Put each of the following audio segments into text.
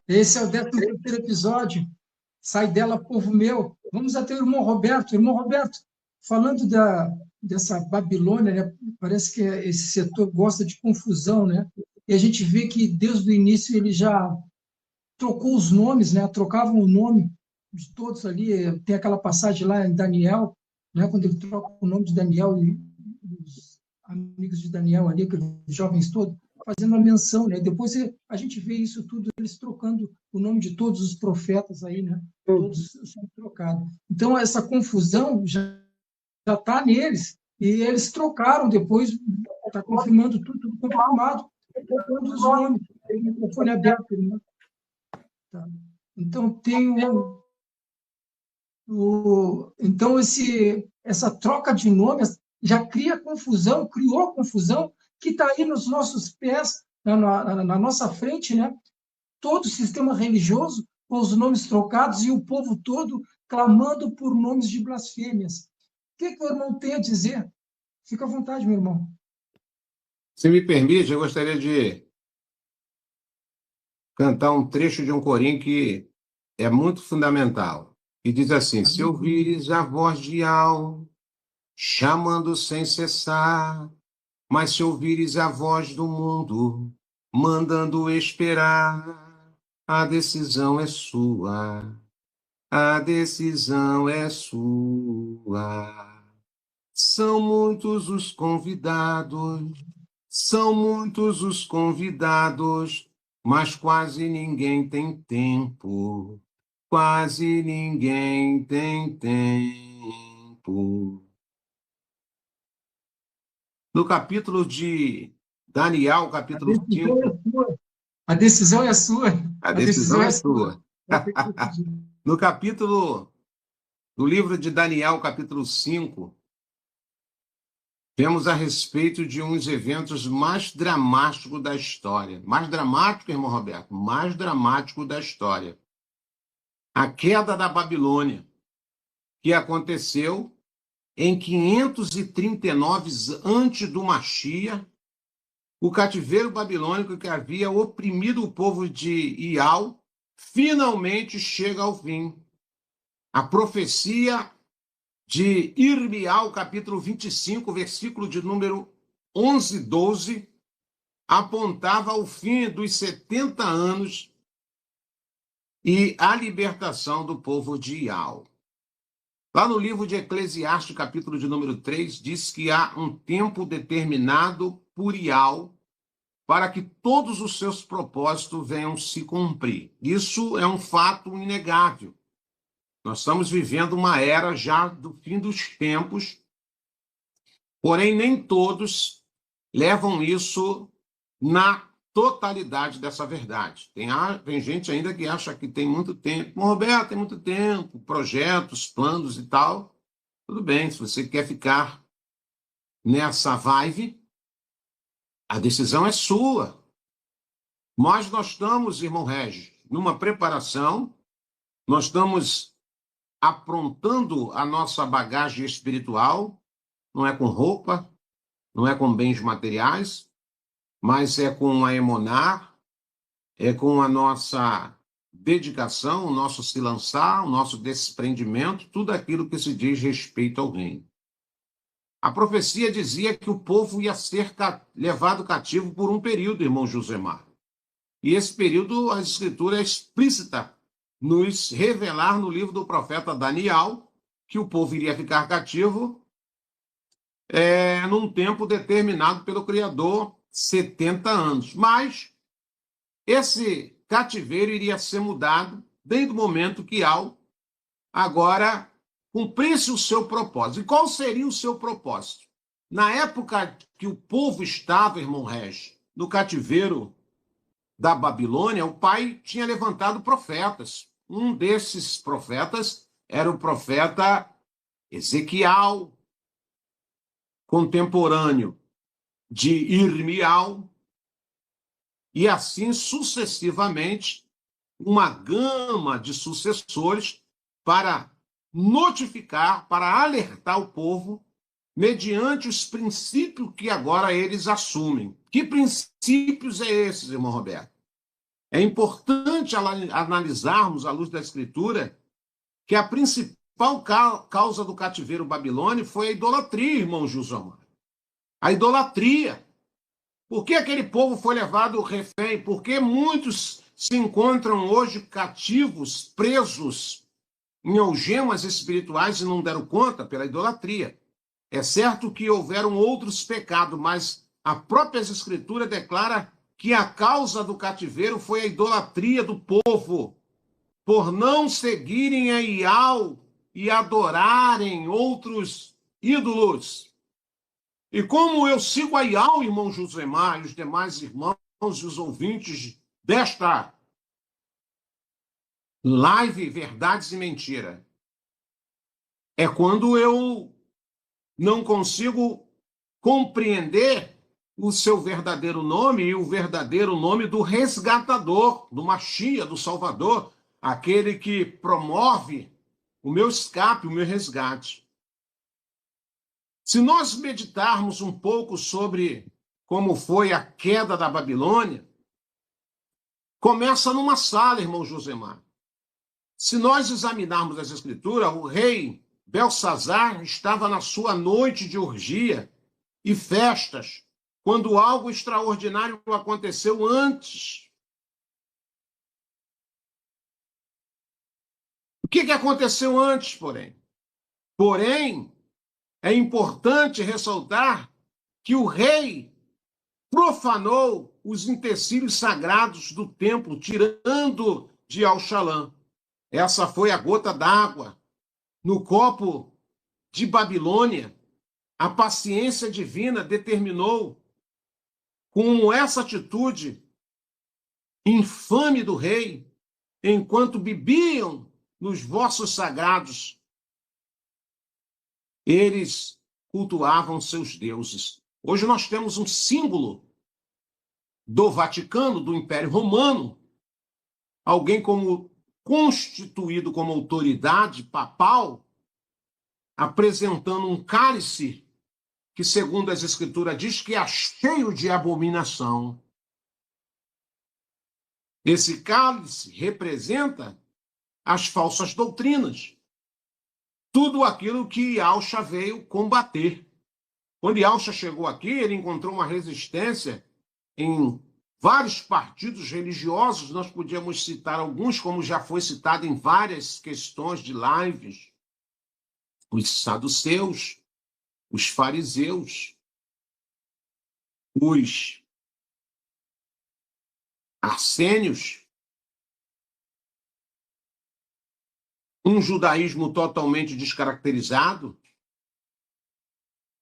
Esse é o 13º episódio. Sai dela, povo meu. Vamos até o irmão Roberto. Irmão Roberto, falando dessa Babilônia, né? Parece que esse setor gosta de confusão, né? E a gente vê que desde o início ele já trocou os nomes, né? Trocavam o nome de todos ali. Tem aquela passagem lá em Daniel, né? Quando ele troca o nome de Daniel e os amigos de Daniel ali, aqueles jovens todos, fazendo a menção, né? Depois a gente vê isso tudo, eles trocando o nome de todos os profetas aí, né? Todos são trocados. Então, essa confusão já está neles, e eles trocaram depois, está confirmando tudo confirmado, trocando os nomes. Tem o microfone aberto, né? Tá. Então, então essa troca de nomes já cria confusão, criou confusão, que está aí nos nossos pés, na nossa frente, né? Todo o sistema religioso com os nomes trocados e o povo todo clamando por nomes de blasfêmias. O que o irmão tem a dizer? Fica à vontade, meu irmão. Se me permite, eu gostaria de cantar um trecho de um corinho que é muito fundamental. E diz assim: se ouvires a voz de Al, chamando sem cessar, mas se ouvires a voz do mundo, mandando esperar, a decisão é sua, a decisão é sua. São muitos os convidados, são muitos os convidados, mas quase ninguém tem tempo, quase ninguém tem tempo. No capítulo de Daniel, A capítulo decisão é 5, sua. A decisão é sua. a A decisão decisão é é sua. sua. Vai ter que decidir. No capítulo do livro de Daniel, capítulo 5, temos a respeito de uns eventos mais dramáticos da história. Mais dramático, irmão Roberto? Mais dramático da história. A queda da Babilônia, que aconteceu em 539 antes do Machia, o cativeiro babilônico que havia oprimido o povo de Ial, finalmente chega ao fim. A profecia de Irmial, capítulo 25, versículo de número 11 e 12, apontava ao fim dos 70 anos e a libertação do povo de Ial. Lá no livro de Eclesiastes, capítulo de número 3, diz que há um tempo determinado por Ial para que todos os seus propósitos venham se cumprir. Isso é um fato inegável. Nós estamos vivendo uma era já do fim dos tempos, porém nem todos levam isso na totalidade dessa verdade. Tem gente ainda que acha que tem muito tempo. Bom, Roberto, tem muito tempo, projetos, planos e tal. Tudo bem, se você quer ficar nessa vibe, a decisão é sua. Mas nós estamos, irmão Regis, numa preparação, nós estamos aprontando a nossa bagagem espiritual, não é com roupa, não é com bens materiais, mas é com a emonar, é com a nossa dedicação, o nosso se lançar, o nosso desprendimento, tudo aquilo que se diz respeito ao reino. A profecia dizia que o povo ia ser levado cativo por um período, irmão Josemar. E esse período, a Escritura é explícita nos revelar no livro do profeta Daniel que o povo iria ficar cativo num tempo determinado pelo Criador, 70 anos. Mas esse cativeiro iria ser mudado desde o momento que Al agora cumprisse o seu propósito. E qual seria o seu propósito? Na época que o povo estava, irmão Regis, no cativeiro da Babilônia, o pai tinha levantado profetas. Um desses profetas era o profeta Ezequiel, contemporâneo de Irmial, e assim sucessivamente, uma gama de sucessores para notificar, para alertar o povo mediante os princípios que agora eles assumem. Que princípios é esses, irmão Roberto? É importante analisarmos, à luz da Escritura, que a principal causa do cativeiro babilônico foi a idolatria, irmão Gilson. A idolatria. Por que aquele povo foi levado refém? Porque muitos se encontram hoje cativos, presos em algemas espirituais e não deram conta pela idolatria. É certo que houveram outros pecados, mas a própria Escritura declara que a causa do cativeiro foi a idolatria do povo, por não seguirem a Iau e adorarem outros ídolos. E como eu sigo a Iau, irmão Josemar, e os demais irmãos e os ouvintes desta live Verdades e Mentira, é quando eu não consigo compreender o seu verdadeiro nome e o verdadeiro nome do resgatador, do Machia, do Salvador, aquele que promove o meu escape, o meu resgate. Se nós meditarmos um pouco sobre como foi a queda da Babilônia, começa numa sala, irmão Josemar. Se nós examinarmos as Escrituras, o rei Belsazar estava na sua noite de orgia e festas, quando algo extraordinário aconteceu antes. O que aconteceu antes, porém? Porém, é importante ressaltar que o rei profanou os utensílios sagrados do templo, tirando de Alxalã. Essa foi a gota d'água no copo de Babilônia. A paciência divina determinou, com essa atitude infame do rei, enquanto bebiam nos vossos sagrados, eles cultuavam seus deuses. Hoje nós temos um símbolo do Vaticano, do Império Romano, alguém como constituído como autoridade papal, apresentando um cálice que, segundo as Escrituras, diz que é cheio de abominação. Esse cálice representa as falsas doutrinas, tudo aquilo que Yahshua veio combater. Quando Yahshua chegou aqui, ele encontrou uma resistência em vários partidos religiosos. Nós podíamos citar alguns, como já foi citado em várias questões de lives: os saduceus, os fariseus, os arsênios, um judaísmo totalmente descaracterizado,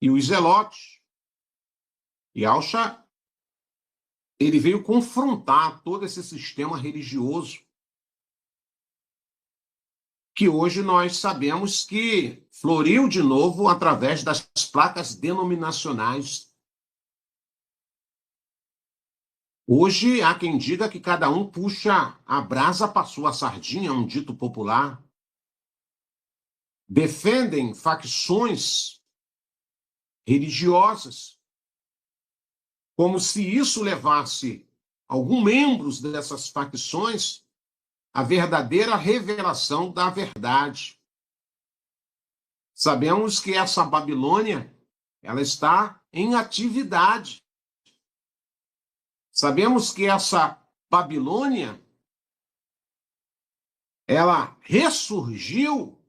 e os zelotes. E Yahshua, ele veio confrontar todo esse sistema religioso que hoje nós sabemos que floriu de novo através das placas denominacionais. Hoje há quem diga que cada um puxa a brasa para sua sardinha, um dito popular. Defendem facções religiosas, como se isso levasse alguns membros dessas facções à verdadeira revelação da verdade. Sabemos que essa Babilônia, ela está em atividade. Sabemos que essa Babilônia, ela ressurgiu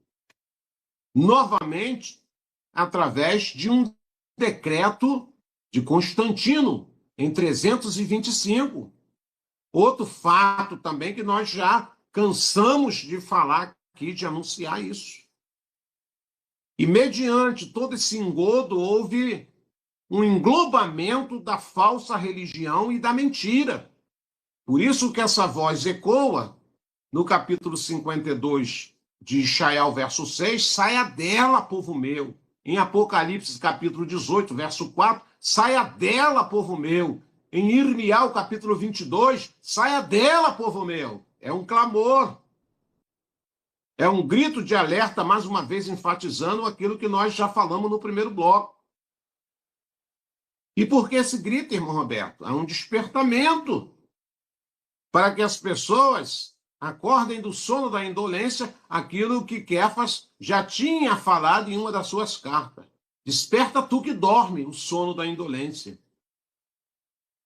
novamente através de um decreto de Constantino, em 325. Outro fato também que nós já cansamos de falar aqui, de anunciar isso. E mediante todo esse engodo, houve um englobamento da falsa religião e da mentira. Por isso que essa voz ecoa no capítulo 52 de Israel, verso 6, saia dela, povo meu. Em Apocalipse, capítulo 18, verso 4, saia dela, povo meu. Em Irmial, capítulo 22, saia dela, povo meu. É um clamor. É um grito de alerta, mais uma vez enfatizando aquilo que nós já falamos no primeiro bloco. E por que esse grito, irmão Roberto? É um despertamento. para que as pessoas acordem do sono da indolência, aquilo que Kéfas já tinha falado em uma das suas cartas. Desperta tu que dorme, o sono da indolência.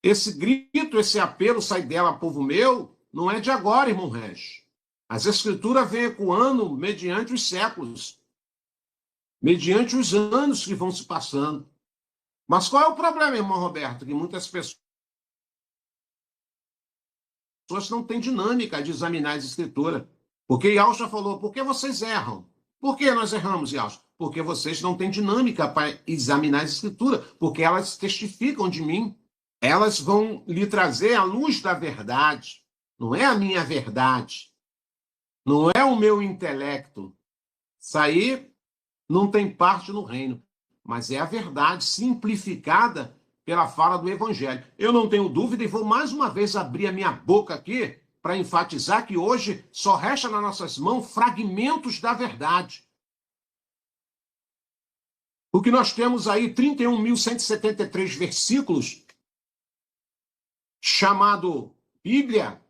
Esse grito, esse apelo, sai dela, povo meu, não é de agora, irmão Regis. As escrituras vêm ecoando mediante os séculos, mediante os anos que vão se passando. Mas qual é o problema, irmão Roberto? Que muitas pessoas não têm dinâmica de examinar as escrituras. Porque Yaucha falou, por que vocês erram? Por que nós erramos, Yaucha? Porque vocês não têm dinâmica para examinar as escrituras, porque elas testificam de mim. Elas vão lhe trazer a luz da verdade. Não é a minha verdade. Não é o meu intelecto. Isso aí não tem parte no reino. Mas é a verdade simplificada pela fala do Evangelho. Eu não tenho dúvida e vou mais uma vez abrir a minha boca aqui para enfatizar que hoje só resta nas nossas mãos fragmentos da verdade. O que nós temos aí, 31.173 versículos, chamado Bíblia,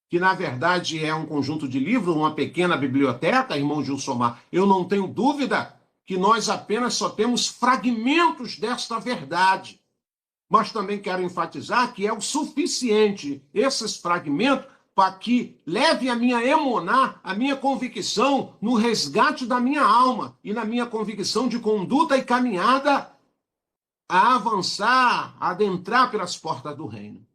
que na verdade é um conjunto de livros, uma pequena biblioteca, irmão Gilsomar. Eu não tenho dúvida que nós apenas só temos fragmentos desta verdade. Mas também quero enfatizar que é o suficiente esses fragmentos para que leve a minha emuná, a minha convicção no resgate da minha alma e na minha convicção de conduta e caminhada a avançar, a adentrar pelas portas do reino.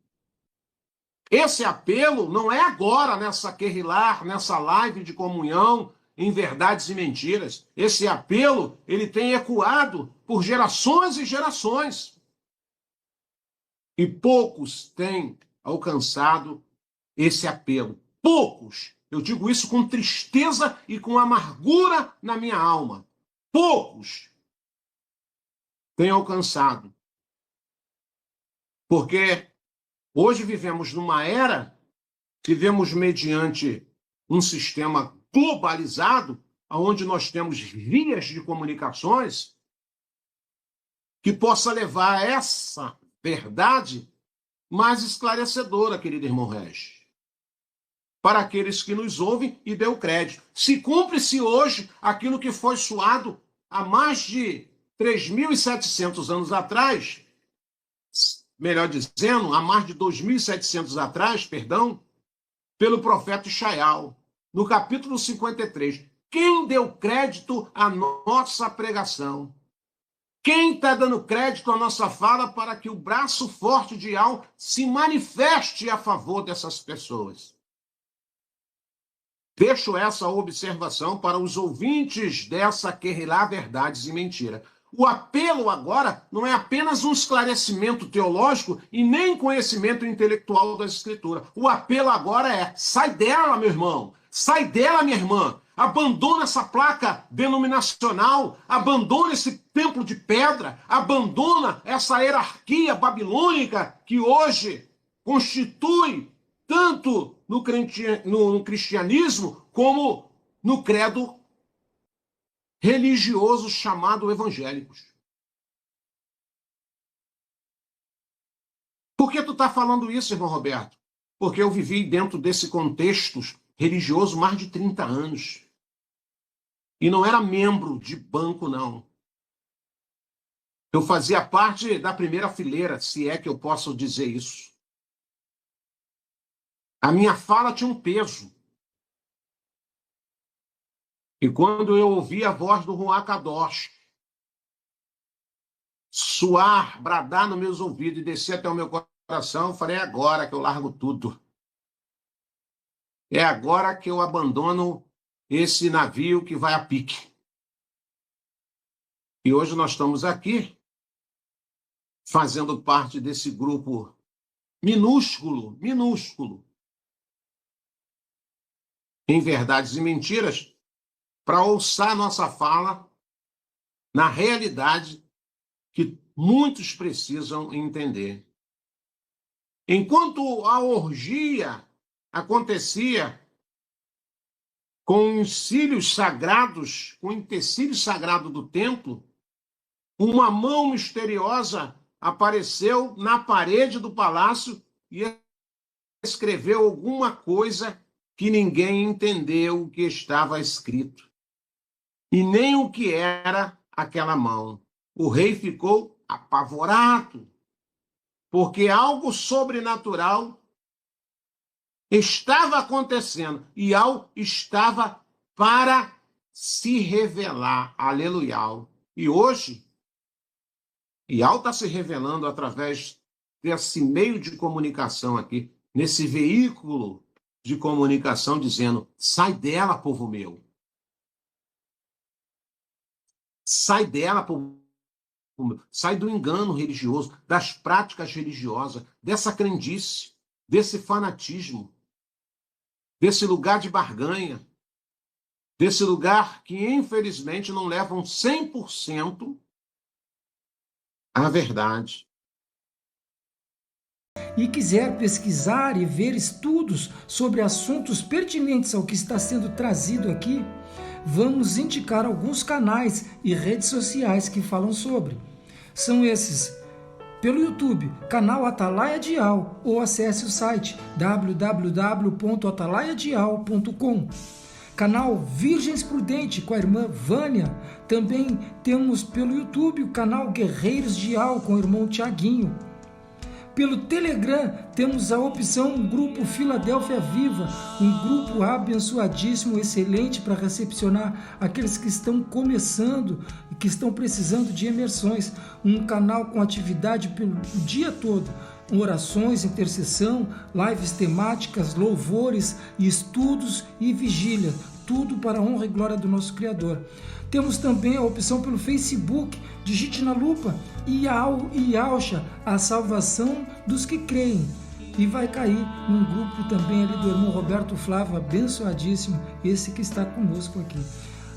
Esse apelo não é agora nessa querrilar, nessa live de comunhão em verdades e mentiras. Esse apelo, ele tem ecoado por gerações e gerações. E poucos têm alcançado esse apelo. Poucos. Eu digo isso com tristeza e com amargura na minha alma. Poucos têm alcançado. Porque hoje vivemos numa era, vivemos mediante um sistema globalizado, onde nós temos vias de comunicações que possa levar essa verdade mais esclarecedora, querido irmão Regis, para aqueles que nos ouvem e dê o crédito. Se cumpre-se hoje aquilo que foi soado há mais de 3.700 anos atrás, melhor dizendo, há mais de 2.700 atrás, perdão, pelo profeta Ishaial, no capítulo 53. Quem deu crédito à nossa pregação? Quem está dando crédito à nossa fala para que o braço forte de Yahweh se manifeste a favor dessas pessoas? Deixo essa observação para os ouvintes dessa Querrilá Verdades e Mentira. O apelo agora não é apenas um esclarecimento teológico e nem conhecimento intelectual das Escrituras. O apelo agora é: sai dela, meu irmão, sai dela, minha irmã. Abandona essa placa denominacional, abandona esse templo de pedra, abandona essa hierarquia babilônica que hoje constitui tanto no cristianismo como no credo religioso chamado evangélicos. Por que tu está falando isso, irmão Roberto? Porque eu vivi dentro desse contexto religioso mais de 30 anos. E não era membro de banco, não. Eu fazia parte da primeira fileira, se é que eu posso dizer isso. A minha fala tinha um peso. E quando eu ouvi a voz do Ruach Kadosh suar, bradar nos meus ouvidos e descer até o meu coração, eu falei: é agora que eu largo tudo. É agora que eu abandono esse navio que vai a pique. E hoje nós estamos aqui, fazendo parte desse grupo minúsculo, em verdades e mentiras, para ouçar nossa fala na realidade que muitos precisam entender. Enquanto a orgia acontecia com os cílios sagrados, com o utensílio sagrado do templo, uma mão misteriosa apareceu na parede do palácio e escreveu alguma coisa que ninguém entendeu o que estava escrito, e nem o que era aquela mão. O rei ficou apavorado, porque algo sobrenatural estava acontecendo, e algo estava para se revelar. Aleluia. E hoje, Ial está se revelando através desse meio de comunicação aqui, nesse veículo de comunicação, dizendo: sai dela, povo meu. Sai dela, povo meu. Sai do engano religioso, das práticas religiosas, dessa crendice, desse fanatismo, desse lugar de barganha, desse lugar que, infelizmente, não levam 100% à verdade. E quiser pesquisar e ver estudos sobre assuntos pertinentes ao que está sendo trazido aqui, vamos indicar alguns canais e redes sociais que falam sobre. São esses: pelo YouTube, canal Atalaia de Ial, ou acesse o site www.atalaiadial.com. Canal Virgens Prudente com a irmã Vânia. Também temos pelo YouTube o canal Guerreiros de Ial com o irmão Tiaguinho. Pelo Telegram temos a opção Grupo Filadélfia Viva, um grupo abençoadíssimo, excelente para recepcionar aqueles que estão começando e que estão precisando de imersões. Um canal com atividade pelo dia todo, orações, intercessão, lives temáticas, louvores, estudos e vigília, tudo para a honra e glória do nosso Criador. Temos também a opção pelo Facebook, digite na lupa Ial e Ialcha, a salvação dos que creem, e vai cair num grupo também ali do irmão Roberto Flávio, abençoadíssimo, esse que está conosco aqui.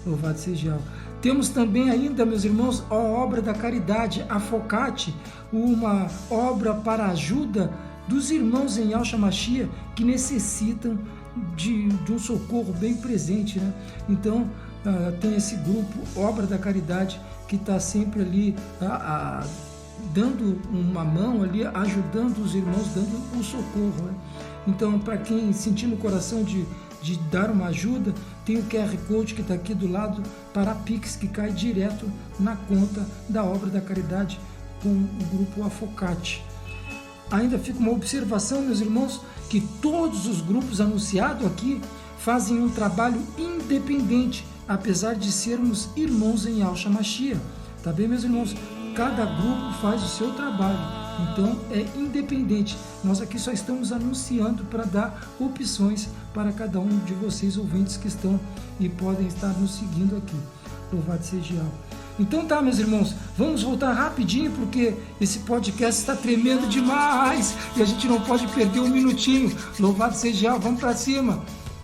Louvado seja Ial. Temos também ainda, meus irmãos, a obra da caridade, a Focate, uma obra para a ajuda dos irmãos em Yahshua Mashiach que necessitam de um socorro bem presente, né? Então, tem esse grupo, Obra da Caridade, que está sempre ali dando uma mão ali, ajudando os irmãos, dando um socorro, né? Então, para quem sentir no coração de dar uma ajuda, tem o QR Code que está aqui do lado para a Pix, que cai direto na conta da Obra da Caridade com o grupo Afocate. Ainda fica uma observação, meus irmãos, que todos os grupos anunciados aqui fazem um trabalho independente, apesar de sermos irmãos em Yahshua Mashiach. Tá bem, meus irmãos? Cada grupo faz o seu trabalho, então é independente. Nós aqui só estamos anunciando para dar opções para cada um de vocês, ouvintes que estão e podem estar nos seguindo aqui. Louvado seja Yahweh. Então tá, meus irmãos, vamos voltar rapidinho, porque esse podcast está tremendo demais e a gente não pode perder um minutinho. Louvado seja Yahweh, vamos para cima.